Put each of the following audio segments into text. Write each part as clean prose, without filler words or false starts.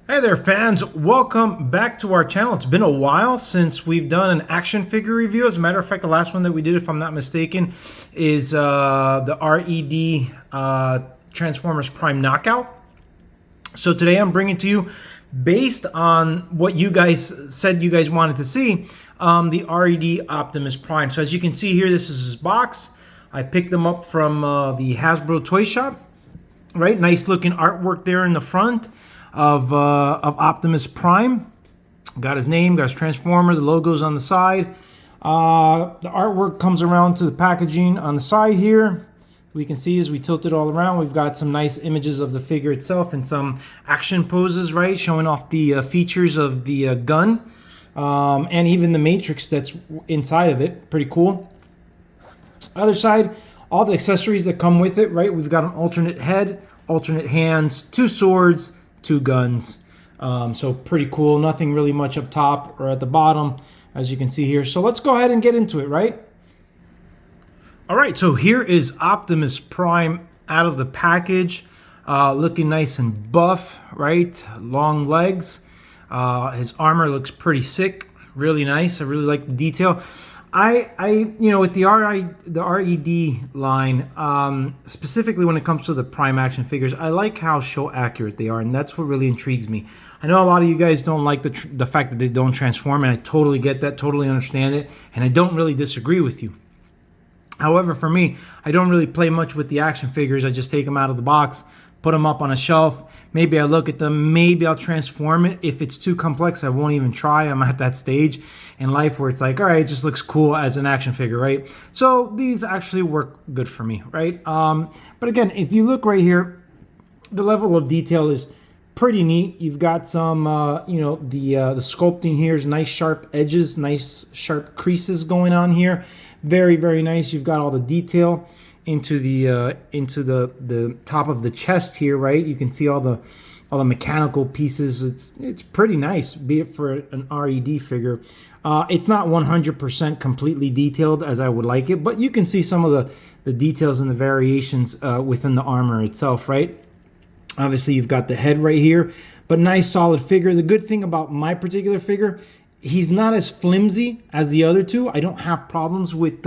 Hey there fans, welcome back to our channel. It's been a while since we've done an action figure review. As a matter of fact, the last one that we did, if I'm not mistaken, is the R.E.D. Transformers Prime Knockout. So today I'm bringing to you, based on what you guys said you guys wanted to see, the R.E.D. Optimus Prime. So as you can see here, this is his box. I picked them up from the Hasbro toy shop. Right, nice looking artwork there in the front of Optimus Prime. Got his name, got his Transformer, the logo's on the side. The artwork comes around to the packaging on the side here. We can see as we tilt it all around, we've got some nice images of the figure itself and some action poses, right, showing off the features of the gun and even the matrix that's inside of it. Pretty cool. Other side, all the accessories that come with it, right? We've got an alternate head, alternate hands, two swords, two guns. So pretty cool. Nothing really much up top or at the bottom, as you can see here. So let's go ahead and get into it, right? All right, so here is Optimus Prime out of the package, looking nice and buff, right? Long legs. His armor looks pretty sick, really nice. I really like the detail. You know, with the R.E.D. line, specifically when it comes to the Prime action figures, I like how show accurate they are, and that's what really intrigues me. I know a lot of you guys don't like the fact that they don't transform, and I totally get that, totally understand it, and I don't really disagree with you. However, for me, I don't really play much with the action figures. I just take them out of the box, put them up on a shelf. Maybe I look at them, maybe I'll transform it. If it's too complex, I won't even try. I'm at that stage in life where it's like, all right, it just looks cool as an action figure, right? So these actually work good for me, right? But again, if you look right here, the level of detail is pretty neat. You've got some, you know, the sculpting here is nice sharp edges, nice sharp creases going on here. Very, very nice. You've got all the detail into the top of the chest here, right? You can see all the mechanical pieces. It's pretty nice, be it for an R.E.D. figure. It's not 100% completely detailed as I would like it, but you can see some of the details and the variations within the armor itself, right? Obviously, you've got the head right here, but nice solid figure. The good thing about my particular figure, he's not as flimsy as the other two. I don't have problems with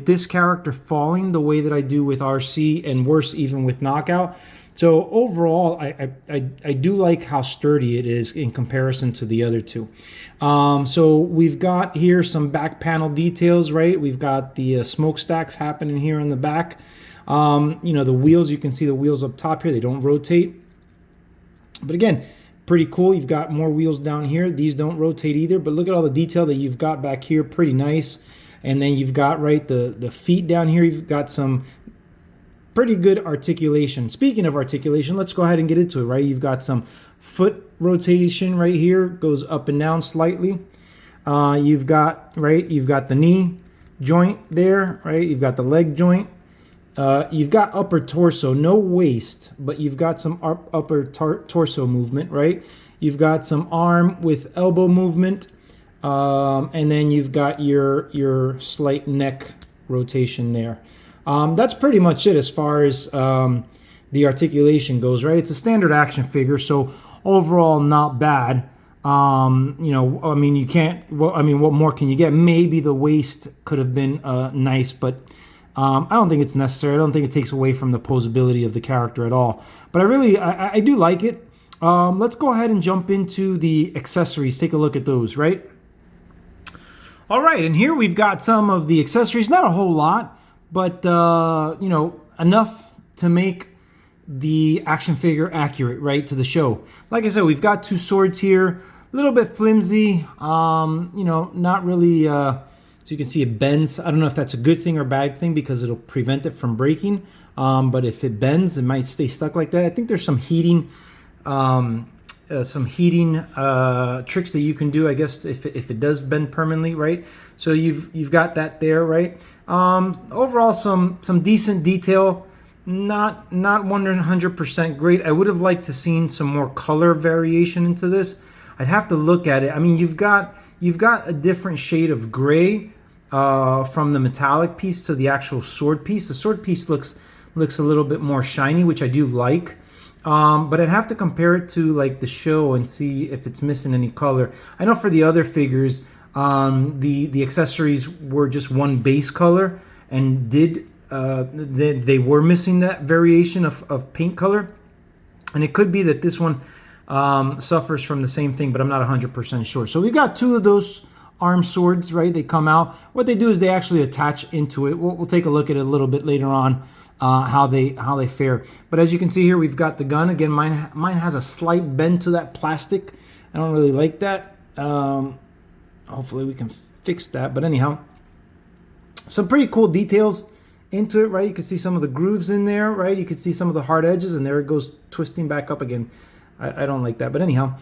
this character falling the way that I do with RC, and worse even with Knockout. So overall, I do like how sturdy it is in comparison to the other two. So we've got here some back panel details, right? We've got the smokestacks happening here in the back. You know, the wheels, you can see the wheels up top here. They don't rotate. But again, pretty cool. You've got more wheels down here. These don't rotate either, but look at all the detail that you've got back here. Pretty nice. And then you've got, right, the feet down here. You've got some pretty good articulation. Speaking of articulation, let's go ahead and get into it, right? You've got some foot rotation right here, goes up and down slightly. You've got the knee joint there, right? You've got the leg joint. You've got upper torso, no waist, but you've got some upper torso movement, right? You've got some arm with elbow movement, and then you've got your slight neck rotation there. That's pretty much it as far as the articulation goes, right? It's a standard action figure, so overall not bad. You know, I mean, you can't. Well, I mean, what more can you get? Maybe the waist could have been nice, but I don't think it's necessary. I don't think it takes away from the posability of the character at all. But I do like it. Let's go ahead and jump into the accessories. Take a look at those, right? All right, and here we've got some of the accessories. Not a whole lot, but you know, enough to make the action figure accurate, right, to the show. Like I said, we've got two swords here. A little bit flimsy. You know, not really. So you can see it bends. I don't know if that's a good thing or bad thing because it'll prevent it from breaking. But if it bends, it might stay stuck like that. I think there's some heating tricks that you can do, I guess, if it does bend permanently, right? So you've got that there, right? Overall, some decent detail. Not 100% great. I would have liked to seen some more color variation into this. I'd have to look at it. I mean, you've got a different shade of gray from the metallic piece to the actual sword piece. The sword piece looks a little bit more shiny, which I do like. But I'd have to compare it to like the show and see if it's missing any color. I know for the other figures, the accessories were just one base color, and they were missing that variation of paint color. And it could be that this one suffers from the same thing, but I'm not 100% sure. So we've got two of those arm swords, right? They come out. What they do is they actually attach into it. We'll take a look at it a little bit later on, how they fare. But as you can see here, we've got the gun. Again, mine has a slight bend to that plastic. I don't really like that. Hopefully we can fix that. But anyhow, some pretty cool details into it, right? You can see some of the grooves in there, right? You can see some of the hard edges, and there it goes twisting back up again. I don't like that, but anyhow,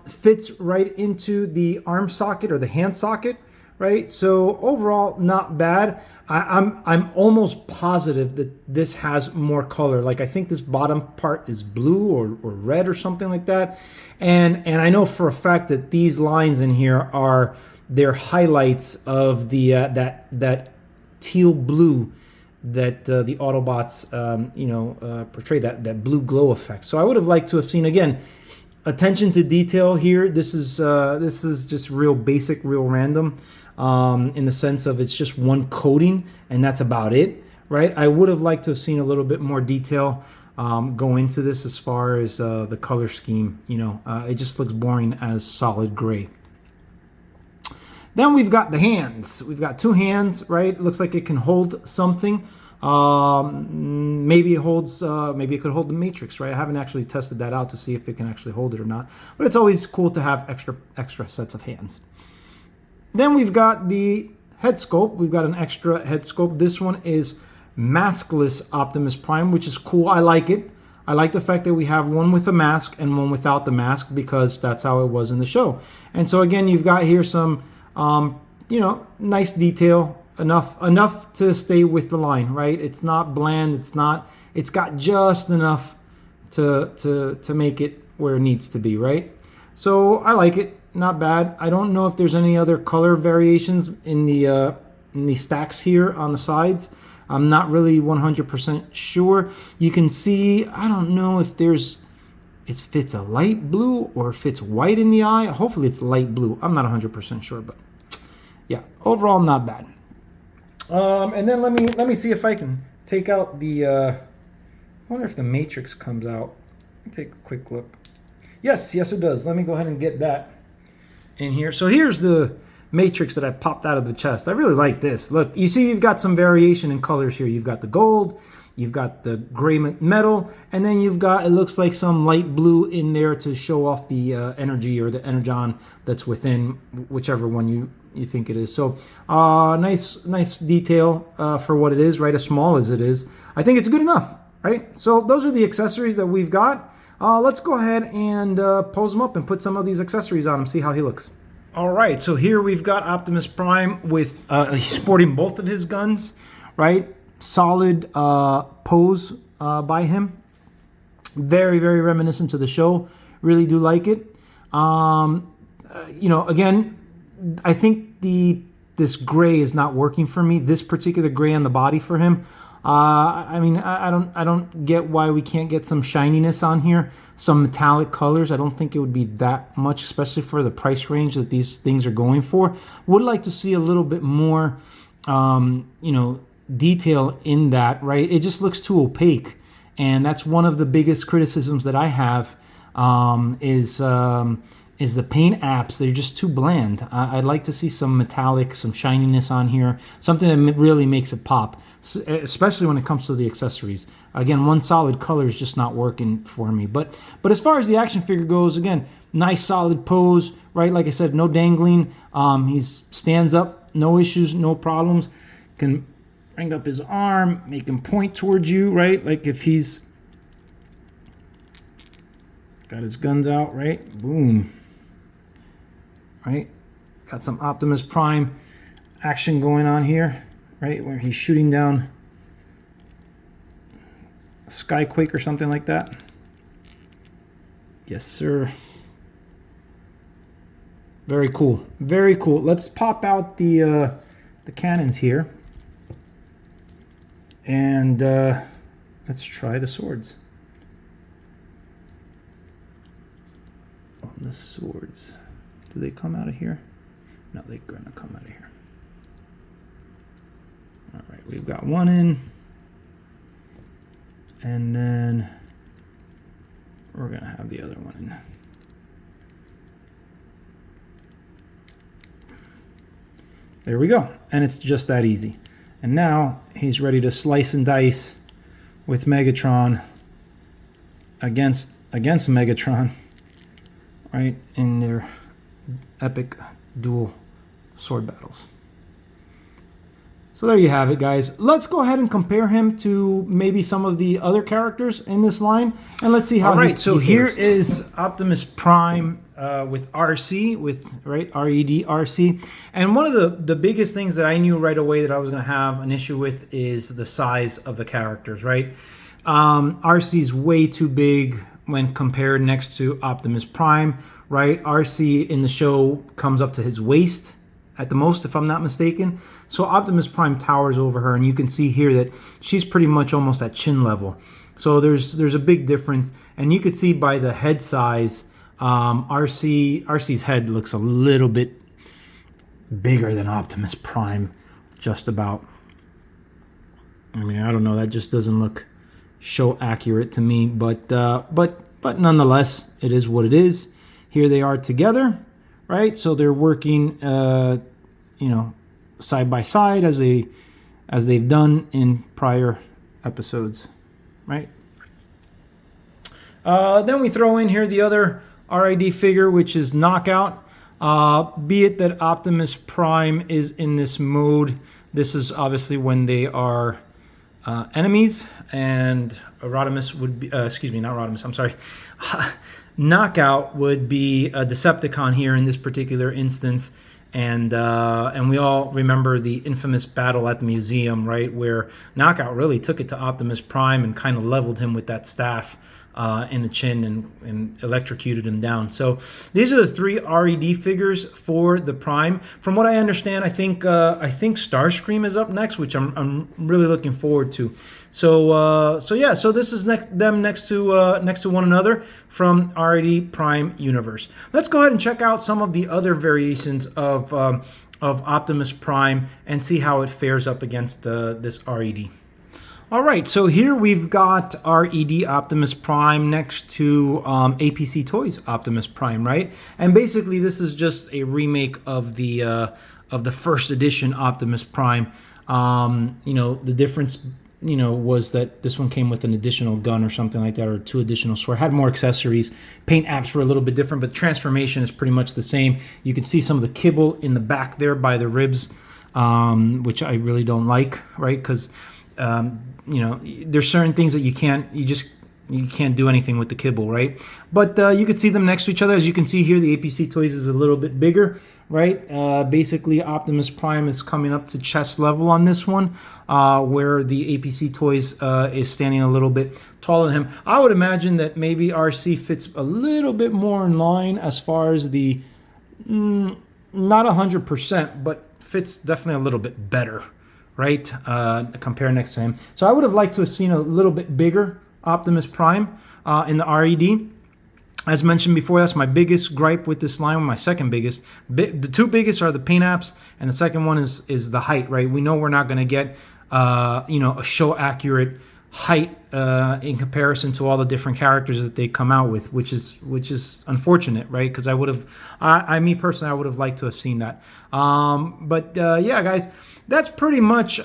fits right into the arm socket or the hand socket, right? So overall, not bad. I'm almost positive that this has more color. Like I think this bottom part is blue or red or something like that, and I know for a fact that these lines in here are their highlights of the that teal blue that the Autobots portray, that blue glow effect. So I would have liked to have seen, again, attention to detail here. This is just real basic, real random, in the sense of it's just one coating and that's about it, right? I would have liked to have seen a little bit more detail go into this as far as the color scheme. It just looks boring as solid gray. Then we've got the hands. We've got two hands, right? Looks like it can hold something. Maybe it holds. Maybe it could hold the Matrix, right? I haven't actually tested that out to see if it can actually hold it or not. But it's always cool to have extra sets of hands. Then we've got the head sculpt. We've got an extra head sculpt. This one is maskless Optimus Prime, which is cool. I like it. I like the fact that we have one with a mask and one without the mask, because that's how it was in the show. And so again, you've got here some nice detail, enough to stay with the line, right? It's not bland. It's got just enough to make it where it needs to be, right? So I like it, not bad. I don't know if there's any other color variations in the stacks here on the sides. I'm not really 100% sure. You can see, I don't know if if it's a light blue or if it's white in the eye. Hopefully it's light blue. I'm not 100% sure, but yeah, overall not bad. And then let me see if I can take out the I wonder if the Matrix comes out. Take a quick look. Yes it does. Let me go ahead and get that in here. So here's the Matrix that I popped out of the chest. I really like this. Look, you see you've got some variation in colors here. You've got the gold, you've got the gray metal, and then you've got, it looks like some light blue in there to show off the energy or the energon that's within, whichever one you think it is. So nice detail for what it is, right? As small as it is, I think it's good enough, right? So those are the accessories that we've got. Let's go ahead and pose them up and put some of these accessories on him, see how he looks. All right, so here we've got Optimus Prime with he's sporting both of his guns, right? Solid pose by him. Very, very reminiscent to the show. Really do like it. Again, I think this gray is not working for me. This particular gray on the body for him. I don't get why we can't get some shininess on here, some metallic colors. I don't think it would be that much, especially for the price range that these things are going for. Would like to see a little bit more, detail in that, right? It just looks too opaque, and that's one of the biggest criticisms that I have. Is the paint apps. They're just too bland. I'd like to see some metallic, some shininess on here, something that really makes it pop, especially when it comes to the accessories. Again, one solid color is just not working for me. But as far as the action figure goes, again, nice solid pose, right? Like I said, no dangling. He stands up, no issues, no problems. Can bring up his arm, make him point towards you, right? Like if he's got his guns out, right? Boom. Right? Got some Optimus Prime action going on here, right? Where he's shooting down a skyquake or something like that. Yes, sir. Very cool. Very cool. Let's pop out the cannons here. And let's try the swords. on the swords. Do they come out of here? No, they're going to come out of here. All right, we've got one in. And then we're going to have the other one in. There we go. And it's just that easy. And now he's ready to slice and dice with Megatron against Megatron, right, in their epic dual sword battles. So there you have it, guys. Let's go ahead and compare him to maybe some of the other characters in this line, and let's see how. All right, so here is Optimus Prime with RC, with R.E.D. RC, and one of the biggest things that I knew right away that I was going to have an issue with is the size of the characters, right? RC is way too big when compared next to Optimus Prime, right? RC in the show comes up to his waist at the most, if I'm not mistaken. So Optimus Prime towers over her, and you can see here that she's pretty much almost at chin level. So there's a big difference, and you could see by the head size, RC's head looks a little bit bigger than Optimus Prime, just about. I mean, I don't know, that just doesn't look show accurate to me, but nonetheless, it is what it is. Here they are together, right? So they're working, you know, side by side as they've done in prior episodes, right? Then we throw in here the other R.E.D. figure, which is Knockout. Be it that Optimus Prime is in this mode. This is obviously when they are enemies, and Rodimus would be, excuse me, not Rodimus, I'm sorry. Knockout would be a Decepticon here in this particular instance, and we all remember the infamous battle at the museum, right, where Knockout really took it to Optimus Prime and kind of leveled him with that staff in the chin and electrocuted him down. So these are the three R.E.D. figures for the Prime. From what I understand, I think Starscream is up next, which I'm really looking forward to. So yeah, so this is them next to one another from R.E.D. Prime Universe. Let's go ahead and check out some of the other variations of Optimus Prime and see how it fares up against this R.E.D. All right, so here we've got R.E.D. Optimus Prime next to APC Toys Optimus Prime, right? And basically, this is just a remake of the first edition Optimus Prime. You know, the difference, you know, was that this one came with an additional gun or something like that, or 2 additional swords. Had more accessories. Paint apps were a little bit different, but transformation is pretty much the same. You can see some of the kibble in the back there by the ribs, which I really don't like, right? Because you know, there's certain things that you can't do anything with the kibble, right? But you could see them next to each other. As you can see here, the APC Toys is a little bit bigger, right? Basically, Optimus Prime is coming up to chest level on this one, where the APC Toys is standing a little bit taller than him. I would imagine that maybe RC fits a little bit more in line as far as the, not 100%, but fits definitely a little bit better, right, compare next to him. So I would have liked to have seen a little bit bigger Optimus Prime in the R.E.D. As mentioned before, that's my biggest gripe with this line, my second biggest. The 2 biggest are the paint apps, and the second one is the height, right? We know we're not going to get, you know, a show accurate height in comparison to all the different characters that they come out with, which is unfortunate, right? Because I would have, me personally, I would have liked to have seen that. But yeah, guys, that's pretty much, you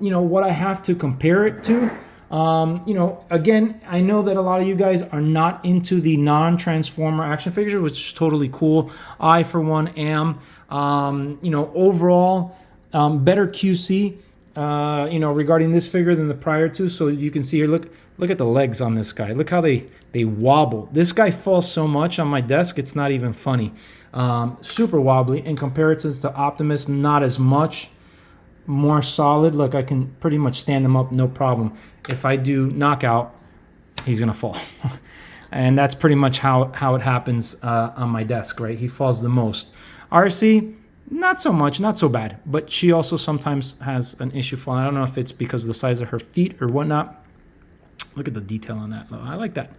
know, what I have to compare it to. You know, again, I know that a lot of you guys are not into the non-Transformer action figures, which is totally cool. I, for one, am. You know, overall, better QC, you know, regarding this figure than the prior 2. So you can see here, look at the legs on this guy. Look how they wobble. This guy falls so much on my desk, it's not even funny. Super wobbly. In comparisons to Optimus, not as much. More solid. Look, I can pretty much stand him up, no problem. If I do Knockout, he's gonna fall. And that's pretty much how it happens on my desk, right? He falls the most. RC, not so much, not so bad, but she also sometimes has an issue falling. I don't know if it's because of the size of her feet or whatnot. Look at the detail on that. I like that.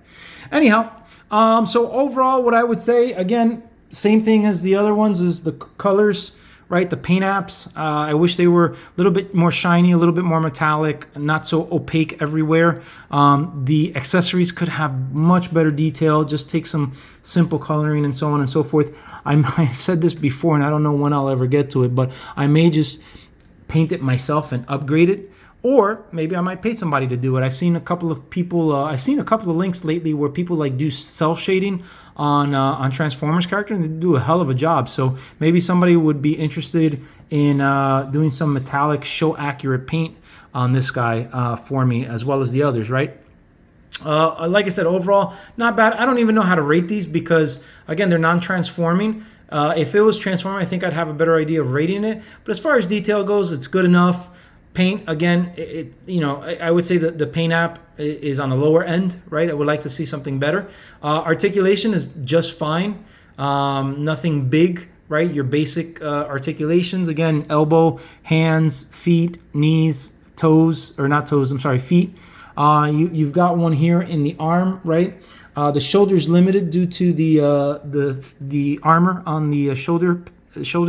Anyhow, So overall, what I would say, again, same thing as the other ones, is the colors, right? The paint apps. I wish they were a little bit more shiny, a little bit more metallic, not so opaque everywhere. The accessories could have much better detail. Just take some simple coloring and so on and so forth. I've said this before, and I don't know when I'll ever get to it, but I may just paint it myself and upgrade it. Or maybe I might pay somebody to do it. I've seen a couple of people. I've seen a couple of links lately where people like do cell shading on Transformers characters, and they do a hell of a job. So maybe somebody would be interested in doing some metallic, show accurate paint on this guy for me, as well as the others, right? Like I said, overall, not bad. I don't even know how to rate these because, again, they're non-transforming. If it was transforming, I think I'd have a better idea of rating it. But as far as detail goes, it's good enough. Paint, again, I would say that the paint app is on the lower end, right? I would like to see something better. Articulation is just fine. Nothing big, right? Your basic articulations, again, elbow, hands, feet, knees, toes, or not toes, I'm sorry, feet. You've got one here in the arm, right? The shoulder's limited due to the armor on the shoulder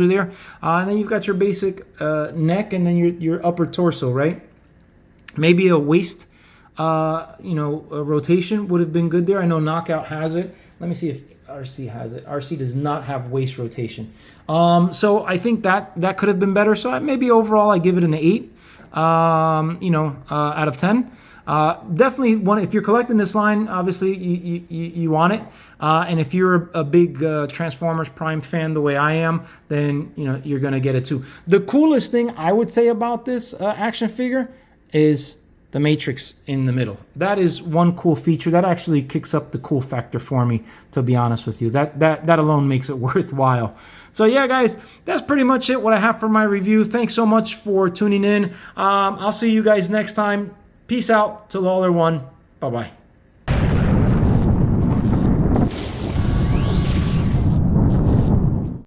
there, and then you've got your basic neck, and then your upper torso, right? Maybe a waist, a rotation would have been good there. I know Knockout has it. Let me see if RC has it. RC does not have waist rotation, so I think that could have been better. So maybe overall I give it an 8, out of 10. Definitely one. If you're collecting this line, obviously you want it. And if you're a big Transformers Prime fan, the way I am, then you're gonna get it too. The coolest thing I would say about this action figure is the Matrix in the middle. That is one cool feature that actually kicks up the cool factor for me, to be honest with you. That alone makes it worthwhile. So yeah, guys, that's pretty much it, what I have for my review. Thanks so much for tuning in. I'll see you guys next time. Peace out till all are one. Bye-bye.